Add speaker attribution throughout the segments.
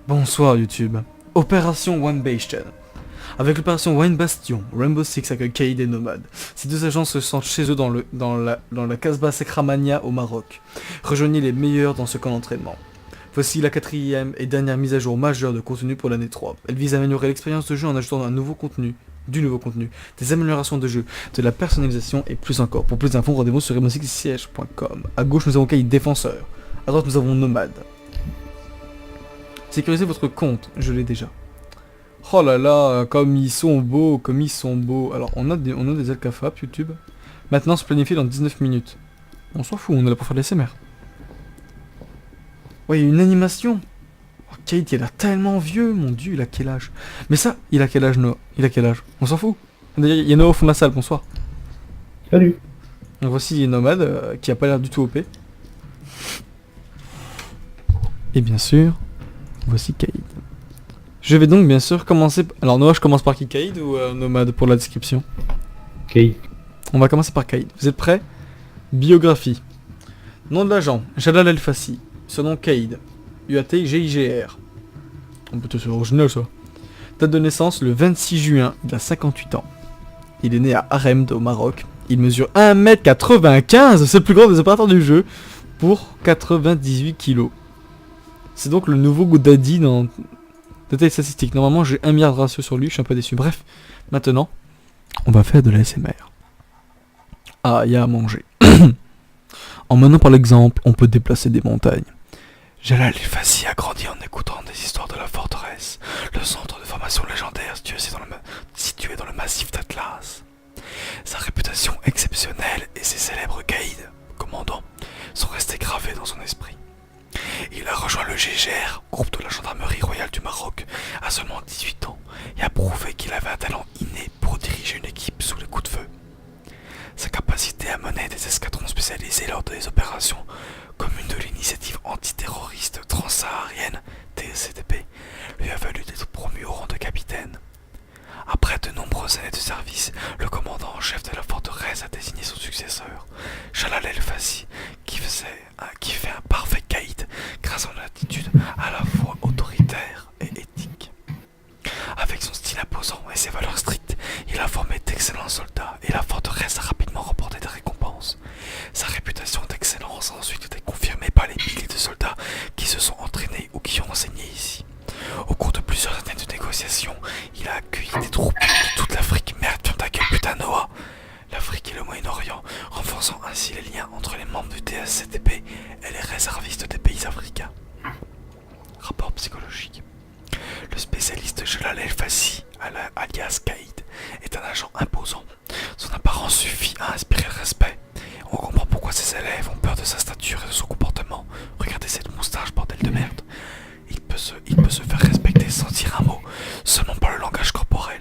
Speaker 1: Bonsoir YouTube. Opération One Bastion. Avec l'opération One Bastion, Rainbow Six accueille Kaïd et Nomad. Ces deux agents se sentent chez eux dans la Casbah Sekramania au Maroc. Rejoignez les meilleurs dans ce camp d'entraînement. Voici la quatrième et dernière mise à jour majeure de contenu pour l'année 3. Elle vise à améliorer l'expérience de jeu en ajoutant du nouveau contenu, des améliorations de jeu, de la personnalisation et plus encore. Pour plus d'infos, rendez-vous sur rainbowsixsiege.com. À gauche, nous avons Kaïd défenseur. À droite, nous avons Nomad. Sécurisez votre compte, je l'ai déjà. Oh là là, comme ils sont beaux, comme ils sont beaux. Alors, on a des alcafap YouTube. Maintenant, se planifie dans 19 minutes. On s'en fout, on est là pour faire de l'ASMR. Ouais, il y a une animation. Oh, Kate, il a l'air tellement vieux, mon dieu, il a quel âge? Mais ça, il a quel âge, Noah? Il a quel âge? On s'en fout. Il y a Noah au fond de la salle, bonsoir.
Speaker 2: Salut.
Speaker 1: Donc voici Nomad, qui a pas l'air du tout OP. Et bien sûr, voici Kaïd. Je vais donc bien sûr commencer... Alors Noah, je commence par qui, Kaïd ou Nomad pour la description?
Speaker 2: Ok.
Speaker 1: On va commencer par Kaïd. Vous êtes prêts? Biographie. Nom de l'agent, Jalal El Fassi. Surnom Kaïd. UAT-GIGR. On peut te faire original ça. Date de naissance, le 26 juin, il a 58 ans. Il est né à Harem au Maroc. Il mesure 1m95, c'est le plus grand des opérateurs du jeu, pour 98 kg. C'est donc le nouveau Godaddy dans... Détails statistiques. Normalement, j'ai 1 milliard de ratio sur lui, je suis un peu déçu. Bref, maintenant, on va faire de la SMR. Ah, il y a à manger. En menant par l'exemple, on peut déplacer des montagnes. Jalal El Fassi a grandi en écoutant des histoires de la forteresse, le centre de formation légendaire situé dans le massif d'Atlas. Sa réputation exceptionnelle et ses célèbres caïds, commandants, sont restés gravés dans son esprit. Il a rejoint le GGR, groupe de la gendarmerie royale du Maroc, à seulement 18 ans et a prouvé qu'il avait un talent inné pour diriger une équipe sous les coups de feu. Sa capacité à mener des escadrons spécialisés lors des opérations communes de l'initiative antiterroriste transsaharienne TSCTP lui a valu d'être promu au rang de capitaine. Après de nombreuses années de service, le commandant en chef de la forteresse a désigné son successeur, Jalal El Fassi, qui fait un parfait caïd grâce à son attitude à la fois autoritaire et éthique. Avec son style imposant et ses valeurs strictes, il a formé d'excellents soldats et la forteresse a rapidement remporté des récompenses. Sa réputation d'excellence a ensuite été confirmée par les milliers de soldats qui se sont entraînés ou qui ont enseigné ici. Au cours de plusieurs années de négociations, il a accueilli des troupes de toute l'Afrique. Merde, ferme ta gueule, putain, Noah! L'Afrique et le Moyen-Orient, renforçant ainsi les liens entre les membres du TSCTP et les réservistes des pays africains. Rapport psychologique. Le spécialiste Jalal El Fassi, alias Kaïd, est un agent imposant. Son apparence suffit à inspirer le respect. On comprend pourquoi ses élèves ont peur de sa stature et de son comportement. Regardez cette moustache, bordel de merde. Il peut se faire respecter sans dire un mot, seulement par le langage corporel.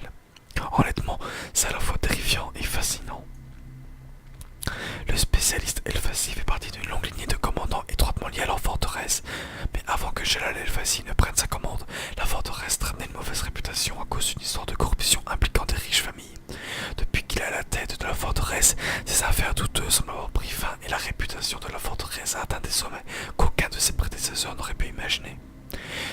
Speaker 1: Honnêtement, c'est à la fois terrifiant et fascinant. Le spécialiste El Fassi fait partie d'une longue lignée de commandants étroitement liés à leur forteresse. Mais avant que Jalal El Fassi ne prenne sa commande, la forteresse traînait une mauvaise réputation à cause d'une histoire de corruption impliquant des riches familles. Depuis qu'il est à la tête de la forteresse, ses affaires douteuses semblent avoir pris fin et la réputation de la forteresse a atteint des sommets qu'aucun de ses prédécesseurs n'aurait pu imaginer.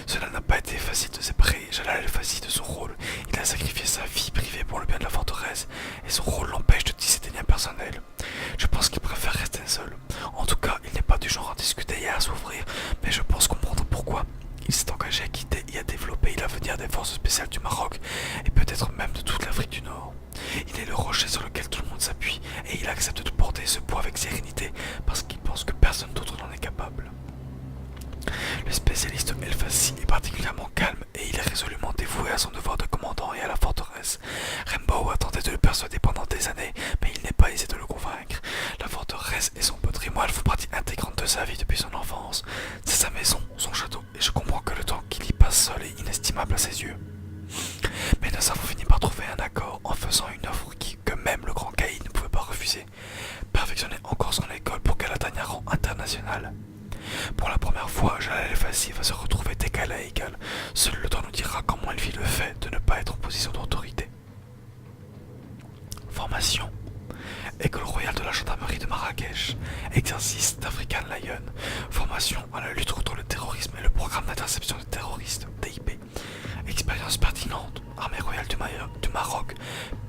Speaker 1: Cela n'a pas été facile de séparer Jalal El Fassi de son rôle. Il a sacrifié sa vie privée pour le bien de la forteresse et son rôle l'empêche de tisser des liens personnels. Je pense qu'il préfère rester seul. En tout cas, il n'est pas du genre à discuter et à s'ouvrir, mais je pense comprendre pourquoi. Il s'est engagé à quitter et à développer l'avenir des forces spéciales du Maroc et peut-être même de toute l'Afrique du Nord. Il est le rocher sur lequel tout le monde s'appuie et il accepte de porter ce poids avec sérénité parce qu'il pense que personne d'autre n'en est capable. Le spécialiste El Fassi est particulièrement calme et il est résolument dévoué à son devoir de commandant et à la forteresse. Rainbow a tenté de le persuader pendant des années, mais il n'est pas aisé de le convaincre. La forteresse et son patrimoine font partie intégrante de sa vie depuis son enfance. C'est sa maison, son château, et je comprends que le temps qu'il y passe seul est inestimable à ses yeux. Mais nous avons fini par trouver un accord en faisant une offre que même le grand Kaïd ne pouvait pas refuser. Perfectionner encore son école pour qu'elle atteigne un rang international. Pour la première fois, Jalal El Fassi va se retrouver d'égal à égal. Seul le temps nous dira comment il vit le fait de ne pas être en position d'autorité. Formation. École royale de la gendarmerie de Marrakech, exercice d'African Lion, formation à la lutte contre le terrorisme et le programme d'interception des terroristes, TIP, expérience pertinente, Armée royale du Maroc,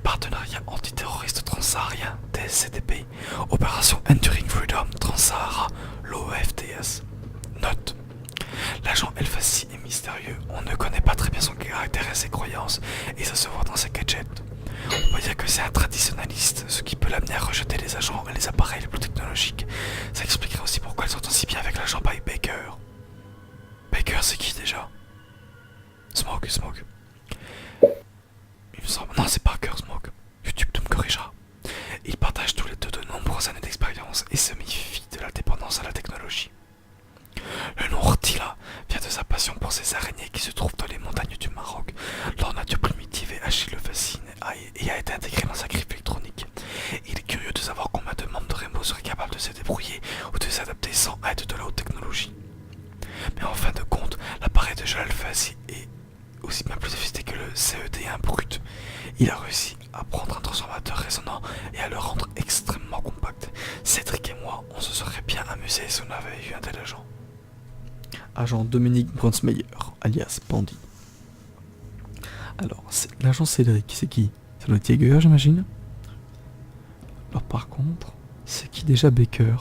Speaker 1: partenariat antiterroriste transsaharien, TSCTP, opération Enduring Freedom Transsahara, l'OFTS. Note. L'agent El Fassi est mystérieux, on ne connaît pas très bien son caractère et ses croyances, et ça se voit dans ses gadgets. On peut dire que c'est un traditionnaliste, ce qui peut l'amener à rejeter les agents et les appareils les plus technologiques. Ça expliquerait aussi pourquoi elle s'entend si bien avec l'agent Baker. Baker, c'est qui déjà? Smoke. Il me semble... Non, c'est Parker, Smoke. YouTube me corrigera. Ils partagent tous les deux de nombreuses années d'expérience et se méfient de la dépendance à la technologie. Le nom Rtila vient de sa passion pour ces araignées qui se trouvent dans les montagnes du Maroc. Leur nature primitive et Achille le fascine et a été intégré dans sa griffe électronique. Il est curieux de savoir combien de membres de Rainbow seraient capables de se débrouiller ou de s'adapter sans aide de la haute technologie. Mais en fin de compte, l'appareil de Jalal Fassi est aussi bien plus sophistiqué que le CED1 brut. Il a réussi à prendre un transformateur résonnant et à le rendre extrêmement compact. Cédric et moi, on se serait bien amusés si on avait eu un tel agent. Agent Dominique Brunsmeyer, alias Bandit. Alors, l'agent Cédric, c'est qui? Ça doit être Jäger, j'imagine. Alors par contre, c'est qui déjà Baker?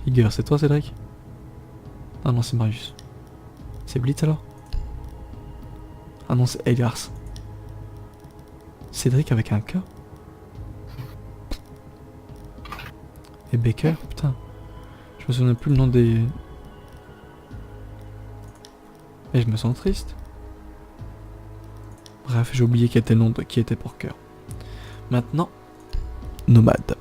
Speaker 1: Jäger, c'est toi Cédric? Ah non, c'est Marius. C'est Blitz alors? Ah non, c'est Elgars. Cédric avec un K? Et Baker? Putain. Je me souviens plus le nom des... Et je me sens triste. Bref, j'ai oublié qui était le nom de qui était Parker. Maintenant, Nomade.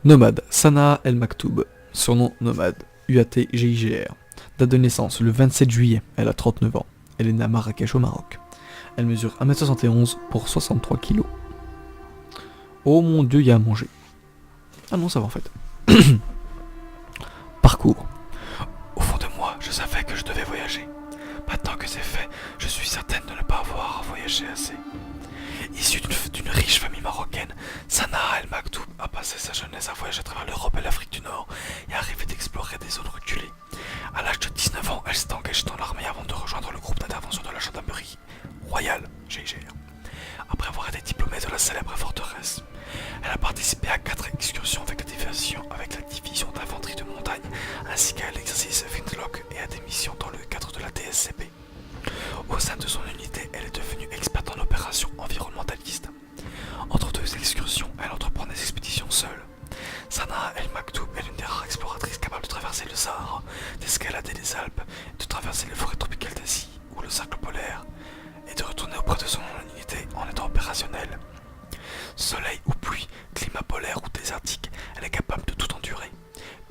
Speaker 1: Nomade, Sanaa El Maktoub, surnom Nomade, UAT GIGR. Date de naissance, le 27 juillet, elle a 39 ans. Elle est née à Marrakech au Maroc. Elle mesure 1m71 pour 63 kg. Oh mon dieu, il y a à manger. Ah non, ça va en fait. Parcours. Au fond de moi, je savais que je devais voyager. Maintenant que c'est fait, je suis certaine de ne pas avoir voyagé assez. Issue d'une riche famille marocaine, Sanaa El Maktoub a passé sa jeunesse à voyager à travers l'Europe et l'Afrique du Nord et a rêvé d'explorer des zones reculées. À l'âge de 19 ans, elle s'est engagée dans l'armée avant de rejoindre le groupe d'intervention de la gendarmerie royale, GIGR, après avoir été diplômée de la célèbre forteresse. Elle a participé à 4 excursions avec la division d'infanterie de montagne, ainsi qu'à l'exercice Flintlock et à des missions dans le cadre de la TSCP. Au sein de son unité, elle est devenue experte en opérations environnementalistes. Entre 2 excursions, elle entreprend des expéditions seule. Sanaa El Maktoub est l'une des rares exploratrices capables de traverser le Sahara, d'escalader les Alpes, de traverser les forêts tropicales d'Asie ou le cercle polaire, et de retourner auprès de son unité en étant opérationnelle. Soleil ou pluie, climat polaire ou désertique, elle est capable de tout endurer.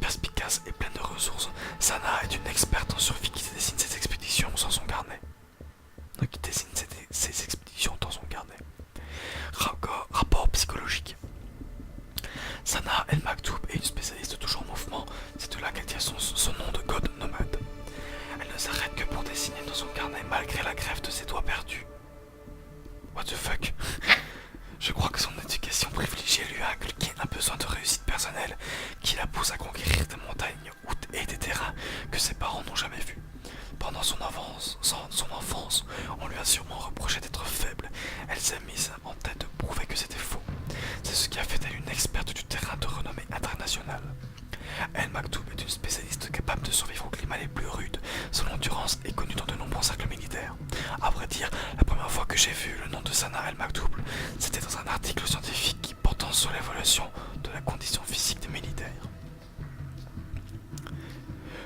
Speaker 1: Perspicace et pleine de ressources, Sanaa est une experte en survie qui dessine ses expéditions sans son carnet. Rapport psychologique. Sanaa El Maktoub est une spécialiste toujours en mouvement, c'est de là qu'elle tient son nom de god nomade. Elle ne s'arrête que pour dessiner dans son carnet malgré la greffe de ses doigts perdus. What the fuck? Je crois que son éducation privilégiée lui a inculqué un besoin de réussite personnelle qui la pousse à conquérir des montagnes et des terrains que ses parents n'ont jamais vus. Pendant son enfance, on lui a sûrement reproché d'être faible. Elle s'est mise en tête de prouver que c'était faux. C'est ce qui a fait d'elle une experte du terrain de renommée internationale. El Maktoub est une spécialiste capable de survivre aux climats les plus rudes. Son endurance est connue dans de nombreux cercles militaires. À vrai dire, la première fois que j'ai vu le nom de Sanaa El Maktoub, c'était dans un article scientifique portant sur l'évolution de la condition physique des militaires.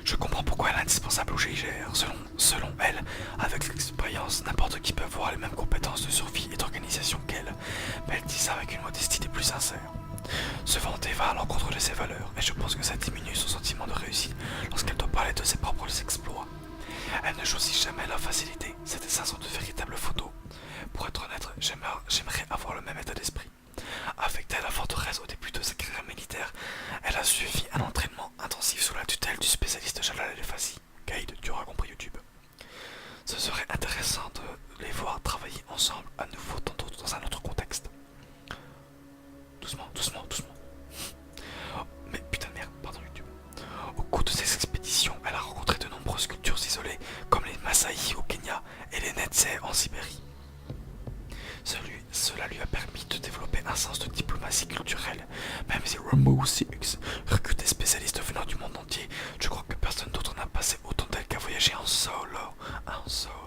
Speaker 1: Je comprends pourquoi elle est indispensable au GIGR. Selon elle, avec l'expérience, n'importe qui peut avoir les mêmes compétences de survie et d'organisation qu'elle, mais elle dit ça avec une modestie des plus sincères. Se vanter va à l'encontre de ses valeurs, et je pense que ça diminue son sentiment de réussite lorsqu'elle doit parler de ses propres exploits. Elle ne choisit jamais la facilité, ses dessins sont de véritables photos. Pour être honnête, j'aimerais avoir le même état d'esprit. Affectée à la forteresse au début de sa carrière militaire, elle a suivi un entraînement intensif sous la tutelle du spécialiste Jalal El Fassi, guide du Dragon pour YouTube. Ce serait intéressant de les voir travailler ensemble à nouveau dans un autre contexte. doucement, doucement. Mais putain de merde, pardon YouTube. Au cours de ces expéditions, elle a rencontré de nombreuses cultures isolées, comme les Maasai au Kenya et les Netse en Sibérie. Cela lui a permis de développer un sens de diplomatie culturelle. Même si Rainbow Six recrute des spécialistes venant du monde entier, je crois que personne d'autre n'a passé autant d'elle qu'à voyager en solo. En solo.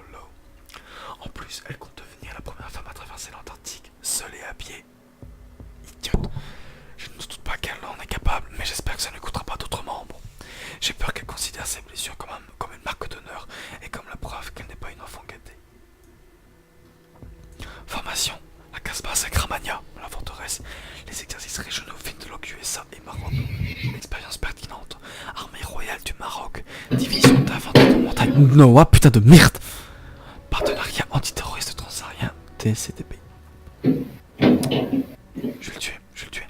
Speaker 1: En plus, elle compte devenir la première femme à traverser l'Antarctique, seule et à pied. Idiote. Je ne doute pas qu'elle en est capable, mais j'espère que ça ne coûtera pas d'autres membres. J'ai peur qu'elle considère ses blessures comme une marque d'honneur et comme la preuve qu'elle n'est pas une enfant gâtée. Formation. La Casbah Sacramania, la forteresse, les exercices régionaux Vindlok USA et Maroc. Expérience pertinente. Armée royale du Maroc. Division d'infanterie de montagne. Non, ah putain de merde. Partenariat antiterroriste transsaharien, TSCTP. Je vais le tuer, je vais le tuer.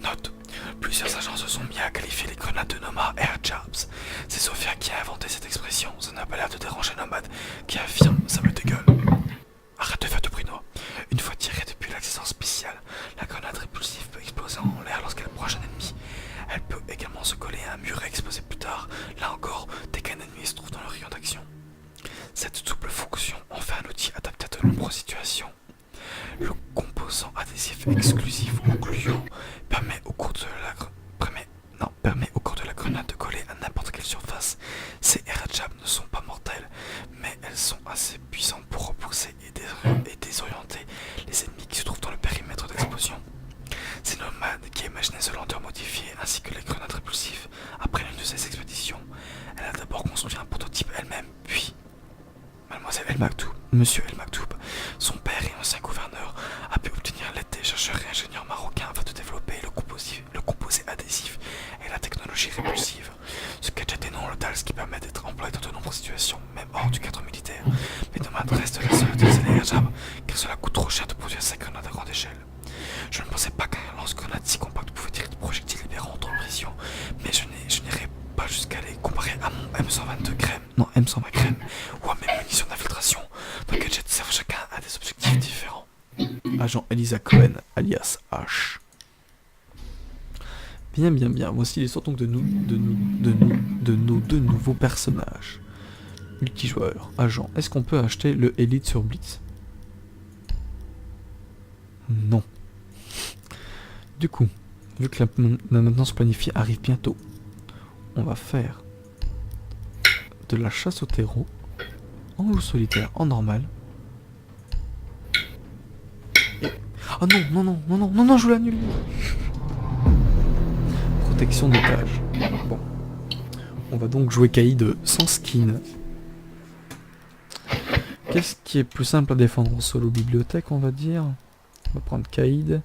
Speaker 1: Note. Plusieurs agences se sont mis à qualifier les grenades de Nomad Air Jabs. C'est Sophia qui a inventé cette expression. Ça n'a pas l'air de déranger Nomad, qui affirme ça me dégueule. Arrête de faire de bruit, Noah. Une fois tirée depuis l'accessoire spécial, la grenade répulsive peut exploser en l'air lorsqu'elle approche un ennemi. Elle peut également se coller à un mur et exploser plus tard, là encore, dès qu'un ennemi se trouve dans le rayon d'action. Cette double fonction en fait un outil adapté à de nombreuses situations. Le composant adhésif exclusif ou gluant permet au cours de la grenade de coller à n'importe quelle surface. Ces airjabs ne sont pas mortels, mais elles sont assez puissantes pour repousser et désorienter les ennemis qui se trouvent dans le périmètre d'explosion. C'est Nomad qui a imaginé ce lanceur modifié ainsi que les grenades répulsives. Après l'une de ses expéditions, elle a d'abord construit un prototype elle-même, puis Mademoiselle El Maktoub, Monsieur El Maktoub, son père et ancien gouverneur, a pu obtenir l'aide des chercheurs et ingénieurs marocains afin de développer le composé adhésif et la technologie répulsive. Ce gadget est non létal, ce qui permet d'être employé dans de nombreuses situations, même hors du cadre militaire. Mais Nomad reste la seule à utiliser les airjabs, car cela coûte trop cher de produire ces grenades à grande échelle. Je ne pensais pas qu'un lance-grenade si compact pouvait tirer des projectiles libérant autant de pression, mais je n'irai pas jusqu'à les comparer à mon M122 crème, non M120 crème, ou à mes munitions d'infiltration. Nos gadgets servent chacun à des objectifs différents. Agent Elisa Cohen, alias H. Bien, bien, bien. Voici l'histoire donc de nos deux nouveaux personnages. Multijoueur, agent. Est-ce qu'on peut acheter le Elite sur Blitz? Non. Du coup, vu que la maintenance planifiée arrive bientôt, on va faire de la chasse au terreau en loup solitaire, en normal. Et... oh non, non, non, non, non, non, non, je l'annule. Protection d'étage. Bon. On va donc jouer Kaïd sans skin. Qu'est-ce qui est plus simple à défendre en solo? Bibliothèque, on va dire. On va prendre Kaïd.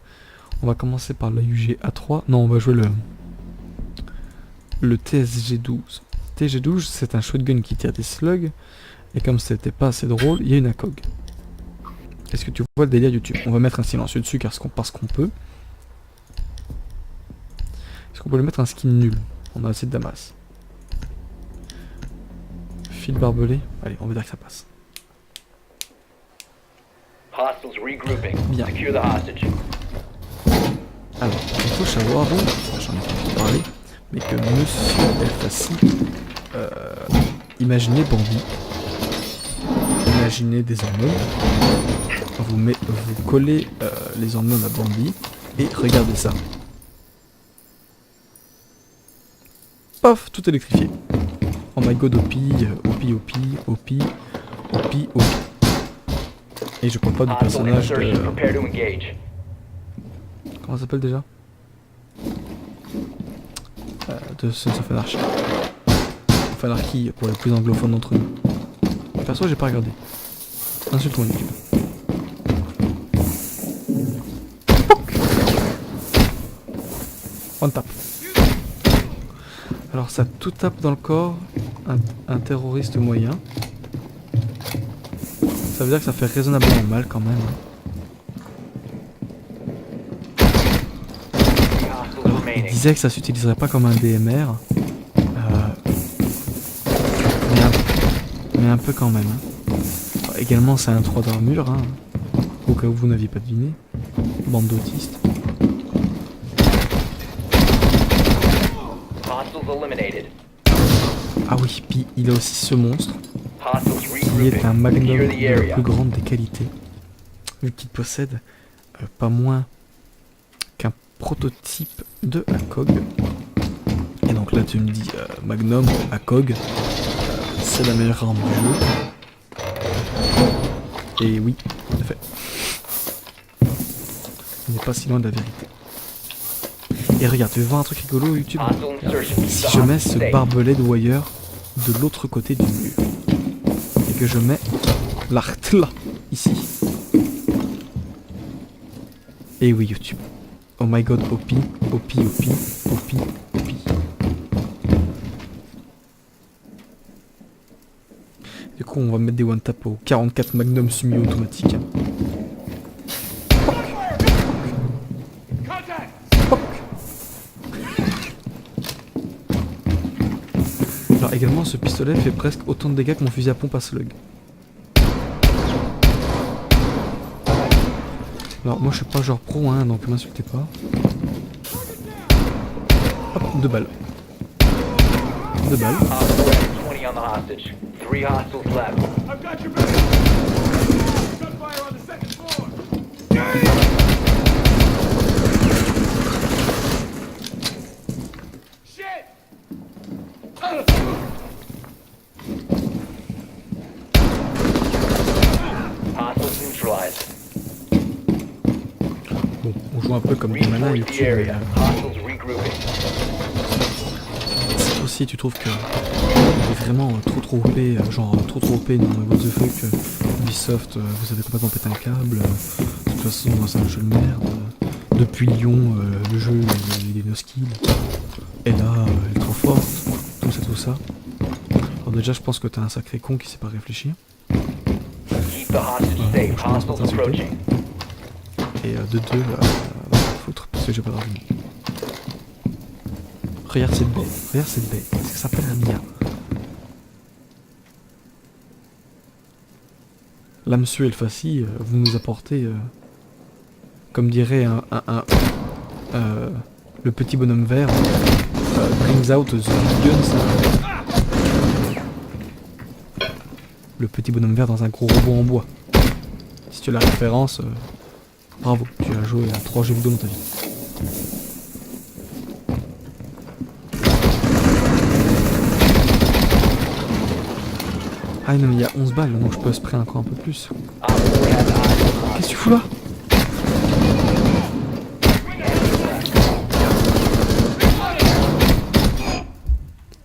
Speaker 1: On va commencer par la UG A3. Non, on va jouer le TSG12. TSG12, c'est un shotgun qui tire des slugs. Et comme c'était pas assez drôle, il y a une ACOG. Est-ce que tu vois le délire YouTube? On va mettre un silencieux dessus parce qu'on peut. Est-ce qu'on peut lui mettre un skin nul? On a assez de Damas. Fil barbelé. Allez, on va dire que ça passe. Bien. Alors, il faut savoir donc, j'en ai pas parlé, mais que Monsieur Elfassi imaginez Bambi. Imaginez des hormones. Vous collez les hormones à Bambi et regardez ça. Paf, tout électrifié. Oh my god, Opi. Et je parle pas du personnage de... comment ça s'appelle déjà? De Sons of Anarchy. Of Anarchy pour les plus anglophones d'entre nous. Perso, j'ai pas regardé. Insulte mon YouTube. On tape. Alors ça tout tape dans le corps, un terroriste moyen. Ça veut dire que ça fait raisonnablement mal quand même. Il disait que ça s'utiliserait pas comme un DMR. Mais un peu quand même. Également c'est un 3 d'armure, hein, au cas où vous n'aviez pas deviné. Bande d'autistes.
Speaker 3: Hostiles eliminated.
Speaker 1: Ah oui, puis il a aussi ce monstre,
Speaker 3: Hostiles
Speaker 1: qui
Speaker 3: regrouping.
Speaker 1: est un magnum
Speaker 3: Secure
Speaker 1: de
Speaker 3: the
Speaker 1: la
Speaker 3: area.
Speaker 1: plus grande des qualités, vu qu'il possède pas moins qu'un prototype de ACOG. Et donc là tu me dis Magnum, ACOG, c'est la meilleure arme du jeu. Et oui, tout à fait. On n'est pas si loin de la vérité. Et regarde, tu veux voir un truc rigolo YouTube?
Speaker 3: Hostile insertion. Keep
Speaker 1: Si
Speaker 3: the
Speaker 1: je mets
Speaker 3: hostiles
Speaker 1: ce
Speaker 3: safe.
Speaker 1: barbelé de wire de l'autre côté du mur, et que je mets l'arc là, ici. Et oui YouTube. Oh my god, OP, OP, OP, OP, OP. Du coup on va mettre des one tap au 44 Magnum semi-automatique. Alors également ce pistolet fait presque autant de dégâts que mon fusil à pompe à slug. Alors moi je suis pas genre pro hein, donc m'insultez pas. Hop, 2 balles. 2 balles.
Speaker 3: Hostile has 20 on the hostage. 3 hostiles left.
Speaker 4: I've got your back. Gunfire on the second floor. Shit!
Speaker 3: Hostiles neutralized.
Speaker 1: Bon, on joue un peu comme des malins
Speaker 3: Reinforce the
Speaker 1: YouTube.
Speaker 3: area. Hostiles regrouping.
Speaker 1: Si aussi tu trouves que il est vraiment trop OP, genre trop OP dans what the fuck, Ubisoft, vous avez complètement pété un câble, de toute façon c'est un jeu de merde, depuis Lyon le jeu il est no skill, et là elle est trop forte, tout ça. Alors déjà je pense que t'es un sacré con qui sait pas réfléchir,
Speaker 3: Keep the hostage safe.
Speaker 1: je commence par
Speaker 3: Hostiles
Speaker 1: t'insulter.
Speaker 3: approaching.
Speaker 1: Et de deux, foutre, parce que j'ai pas d'argument. Regarde cette baie, est-ce que ça s'appelle un Mia? La monsieur Elfassi, vous nous apportez, comme dirait le petit bonhomme vert, brings out the big guns. Le petit bonhomme vert dans un gros robot en bois. Si tu as la référence, bravo, tu as joué à 3 jeux vidéo dans ta vie. Ah non mais il y a 11 balles, donc je peux spray encore un peu plus.
Speaker 3: Op 4 has the hostage.
Speaker 1: Qu'est-ce que tu fous là?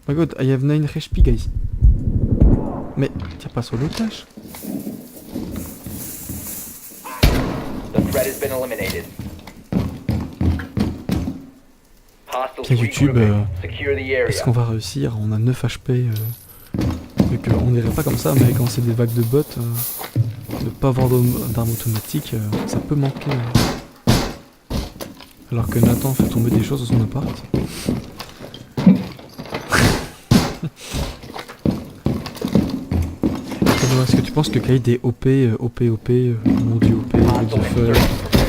Speaker 1: My god, I have 9 HP guys. Mais tiens pas sur l'otage.
Speaker 3: The threat has been eliminated. Hostiles
Speaker 1: Tiens, YouTube,
Speaker 3: regrouping. Secure the
Speaker 1: Est-ce
Speaker 3: area.
Speaker 1: qu'on va réussir? On a 9 HP. Vu qu'on dirait pas comme ça, mais quand c'est des vagues de bots, de pas avoir d'arme automatique, ça peut manquer. Alors que Nathan fait tomber des choses dans son appart. Est-ce que tu penses que Kaid est OP, mon dieu OP, what the fuck,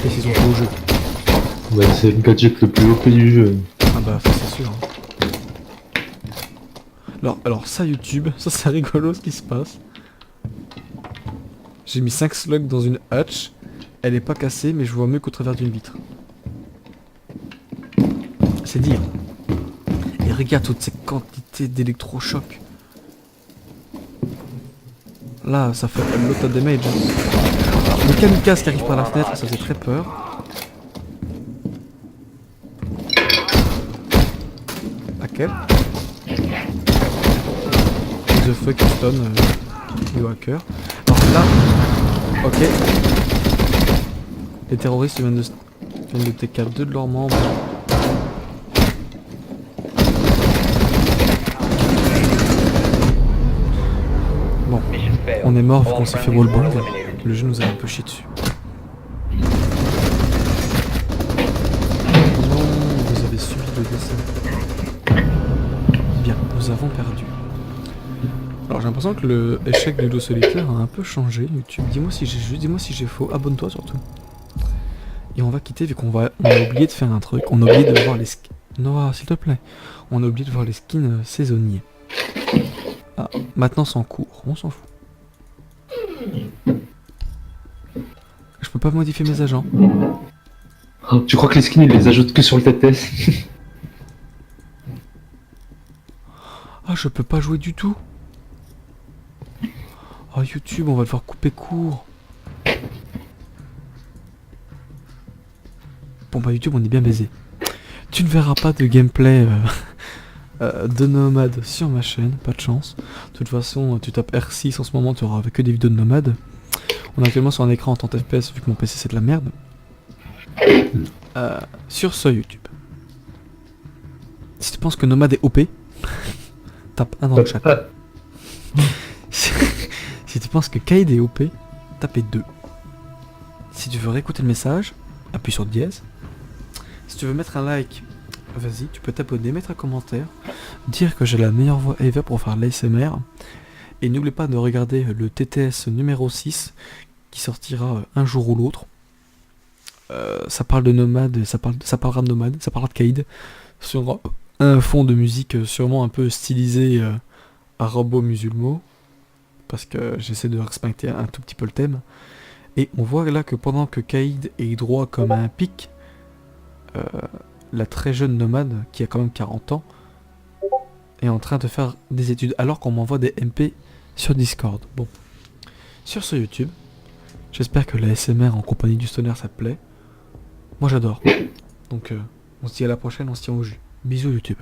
Speaker 1: et c'est son beau jeu?
Speaker 2: Bah, c'est le gadget le plus OP du jeu.
Speaker 1: Ah bah ça c'est sûr. Alors ça YouTube, ça c'est rigolo ce qui se passe. J'ai mis 5 slugs dans une hatch, elle est pas cassée mais je vois mieux qu'au travers d'une vitre. C'est dire. Et regarde toutes ces quantités d'électrochocs. Là ça fait un lot de damage. Le kamikaze qui arrive par la fenêtre, ça faisait très peur. Ok. The fuck Houston, le hacker. Alors là, ok. Les terroristes viennent de TK 2 de leurs membres. Bon,
Speaker 3: Mission failed.
Speaker 1: on est mort vu
Speaker 3: All
Speaker 1: qu'on s'est fait
Speaker 3: friendlies were
Speaker 1: wallbang.
Speaker 3: eliminated.
Speaker 1: Le jeu nous a un peu chié dessus. Non, vous avez subi le décès. Bien, nous avons perdu. Alors j'ai l'impression que le échec du dos solitaire a un peu changé. YouTube, dis-moi si j'ai juste, dis-moi si j'ai faux. Abonne-toi surtout. Et on va quitter vu on a oublié de faire un truc. On a oublié de voir les skins. Noah, s'il te plaît. On a oublié de voir les skins saisonniers. Ah, maintenant c'est en cours. On s'en fout. Je peux pas modifier mes agents.
Speaker 2: Oh, tu crois que les skins ils les ajoutent que sur le TTS?
Speaker 1: Ah, je peux pas jouer du tout. Oh, YouTube, on va devoir couper court. Bon bah YouTube, on est bien baisé. Tu ne verras pas de gameplay de Nomad sur ma chaîne, pas de chance. De toute façon, tu tapes R6 en ce moment, tu auras que des vidéos de Nomad. On est actuellement sur un écran en 30 FPS vu que mon PC c'est de la merde. Sur ce YouTube. Si tu penses que Nomad est OP, tape 1 dans le chat. Si tu penses que Kaid est OP, tapez 2. Si tu veux réécouter le message, appuie sur dièse. Si tu veux mettre un like, vas-y, tu peux t'abonner, mettre un commentaire, dire que j'ai la meilleure voix ever pour faire l'ASMR. Et n'oublie pas de regarder le TTS numéro 6 qui sortira un jour ou l'autre. Ça parle de Nomad, ça parlera de Nomad, ça parlera de Kaid sur un fond de musique sûrement un peu stylisé arabo-musulman, parce que j'essaie de respecter un tout petit peu le thème. Et on voit là que pendant que Kaid est droit comme un pic, la très jeune Nomad, qui a quand même 40 ans, est en train de faire des études, alors qu'on m'envoie des MP sur Discord. Bon, sur ce YouTube, j'espère que la SMR en compagnie du stoner ça te plaît. Moi j'adore. Donc on se dit à la prochaine, on se tient au jus. Bisous YouTube.